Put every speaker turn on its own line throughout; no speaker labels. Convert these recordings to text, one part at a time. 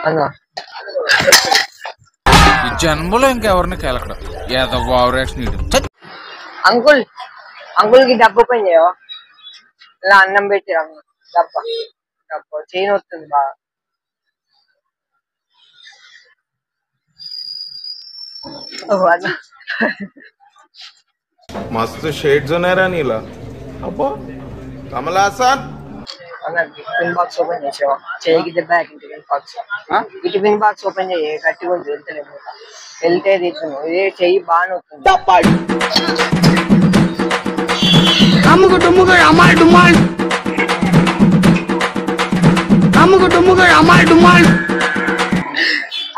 అన్న
ఈ జన్మలో ఇంకెవరిని కెలకడం ఏదో ఓవరాక్షన్
అంకుల్ అంకుల్ కి డబ్బు పని చేయవా ఇలా అన్నం పెట్టిరా డబ్బా డబ్బా చైన్ వస్తుంది బాగా అన్న
मस्त शेड्स ఉన్నాయి రా నీలా అబ్బో కమల్ హాసన్
అన్న టిఫిన్ బాక్స్ ఓపెన్ చేసావా చేయికి దెబ్బ టిఫిన్ బాక్స్ ఈ టిఫిన్ బాక్స్ ఓపెన్ చేయి గట్టిగా ఉంది వెళ్తలేము వెళ్తే తీస్తున్నావు ఇదే చెయ్యి బాగానే వస్తుంది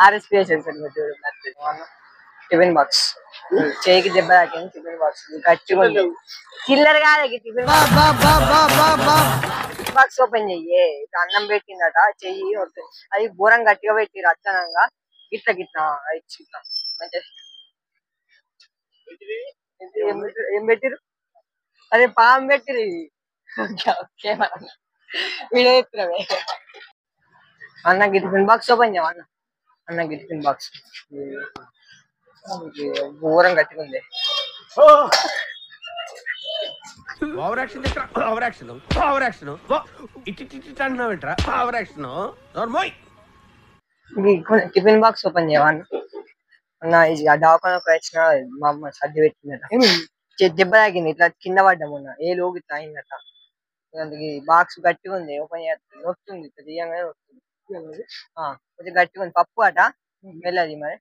ఆర్ఎస్పిఎస్ టిఫిన్ బాక్స్ చేయికి దెబ్బ తాకింది టిఫిన్ బాక్స్ గట్టిగా ఉంది చిల్లర కాదు టిఫిన్ బాక్స్ ఓపెన్ చెయ్యి అన్నం పెట్టిందట చెయ్యి అది ఘోరం గట్టిగా పెట్టి రచ్చనంగా గిట్ల గిట్ల ఏం పెట్టిరు అదే పాము పెట్టిరు వీడియో చెప్తున్నావే అన్న టిఫిన్ బాక్స్ ఓపెన్ చేయవా అన్న అన్న టిఫిన్ బాక్స్ ఘోరం గట్టిగా ఉంది
over action over action over action ఇటు అంటున్నావు ఏంట్రా ఓవర్ యాక్షన్ నోర్మోయ్
టిఫిన్ బాక్స్ ఓపెన్ చేయవా అన్న దవాఖానకు వచ్చిన మా అమ్మ సర్ది పెట్టిందట దెబ్బ తాకింది ఇట్లా కింద పడ్డాము మొన్న ఏ లోకి ఇట్లా అయిందట అందుకే బాక్స్ గట్టిగా ఉంది ఓపెన్ చేస్తుంది నొస్తుంది ఇట్లా తీయంగానే నొస్తుంది కొంచెం గట్టిగా ఉంది పప్పు అట వెళ్ళది మరి